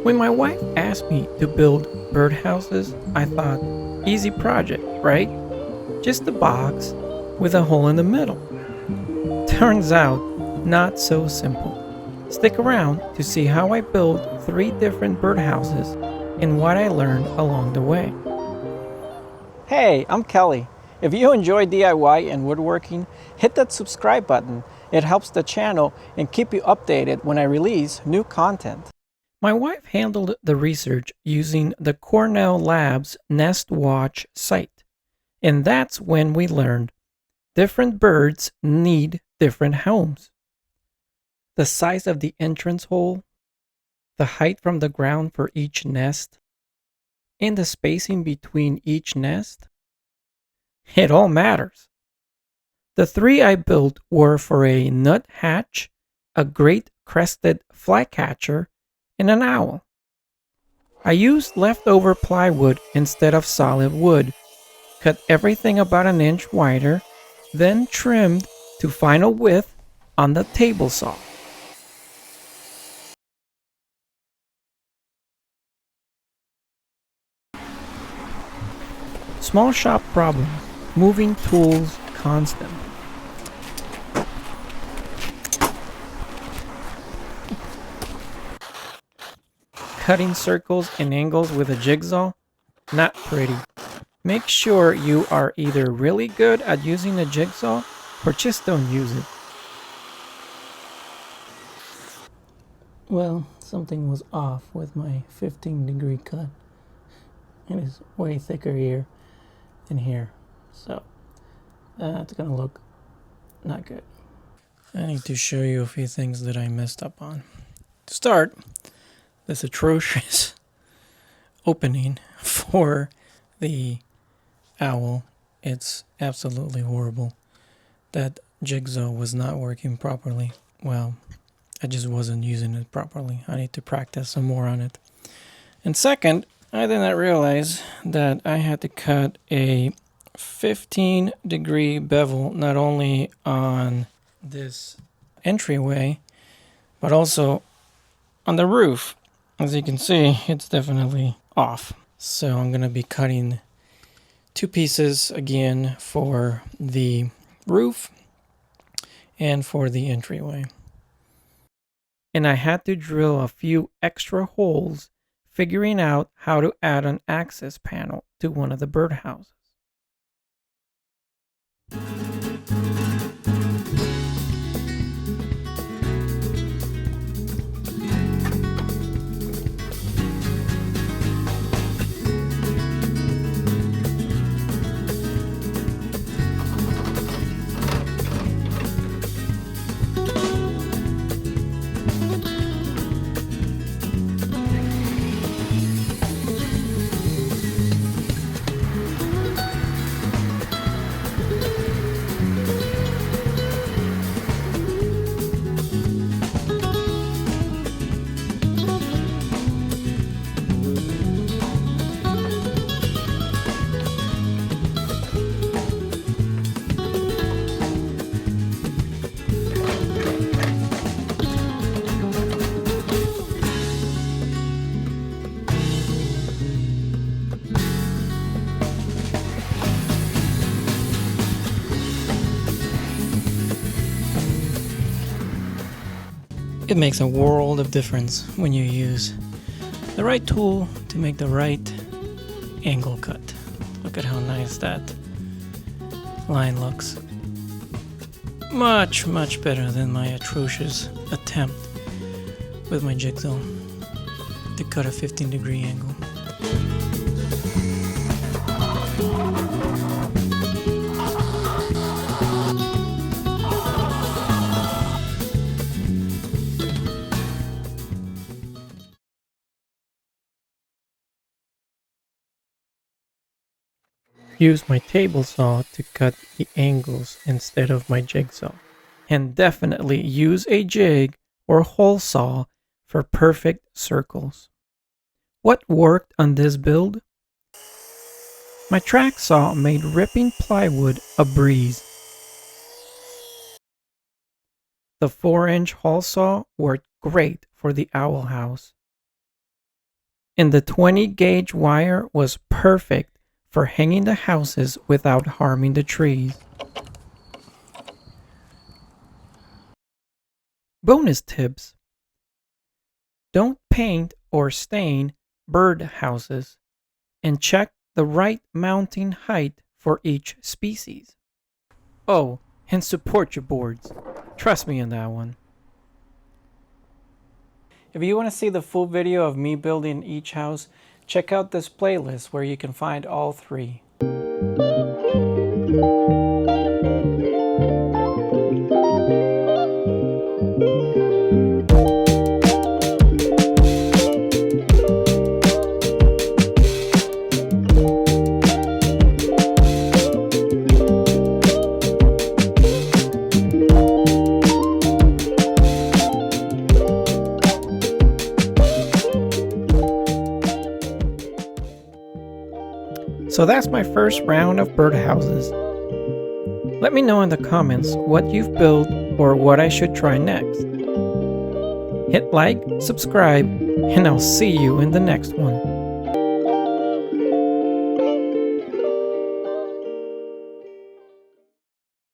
When my wife asked me to build birdhouses, I thought, easy project, right? Just a box with a hole in the middle. Turns out, not so simple. Stick around to see how I built 3 different birdhouses and what I learned along the way. Hey, I'm Kelly. If you enjoy DIY and woodworking, hit that subscribe button. It helps the channel and keep you updated when I release new content. My wife handled the research using the Cornell Labs Nest Watch site. And that's when we learned different birds need different homes. The size of the entrance hole, the height from the ground for each nest, and the spacing between each nest. It all matters. The 3 I built were for a nuthatch, a great crested flycatcher, and an owl. I used leftover plywood instead of solid wood, cut everything about an inch wider, then trimmed to final width on the table saw. Small shop problem, moving tools constant. Cutting circles and angles with a jigsaw, not pretty. Make sure you are either really good at using a jigsaw or just don't use it. Well, something was off with my 15-degree cut. It is way thicker here than here, so that's gonna look not good. I need to show you a few things that I messed up on. To start, this atrocious opening for the owl. It's absolutely horrible. That jigsaw was not working properly. Well, I just wasn't using it properly. I need to practice some more on it. And second, I did not realize that I had to cut a 15-degree bevel not only on this entryway, but also on the roof. As you can see, it's definitely off. So I'm going to be cutting 2 pieces again for the roof and for the entryway. And I had to drill a few extra holes, figuring out how to add an access panel to one of the birdhouses. It makes a world of difference when you use the right tool to make the right angle cut. Look at how nice that line looks. Much, much better than my atrocious attempt with my jigsaw to cut a 15-degree angle. Use my table saw to cut the angles instead of my jigsaw. And definitely use a jig or hole saw for perfect circles. What worked on this build? My track saw made ripping plywood a breeze. The 4-inch hole saw worked great for the owl house. And the 20-gauge wire was perfect for hanging the houses without harming the trees. Bonus tips. Don't paint or stain bird houses, and check the right mounting height for each species. Oh, and support your boards. Trust me on that one. If you want to see the full video of me building each house, check out this playlist where you can find all 3. So that's my first round of birdhouses. Let me know in the comments what you've built or what I should try next. Hit like, subscribe, and I'll see you in the next one.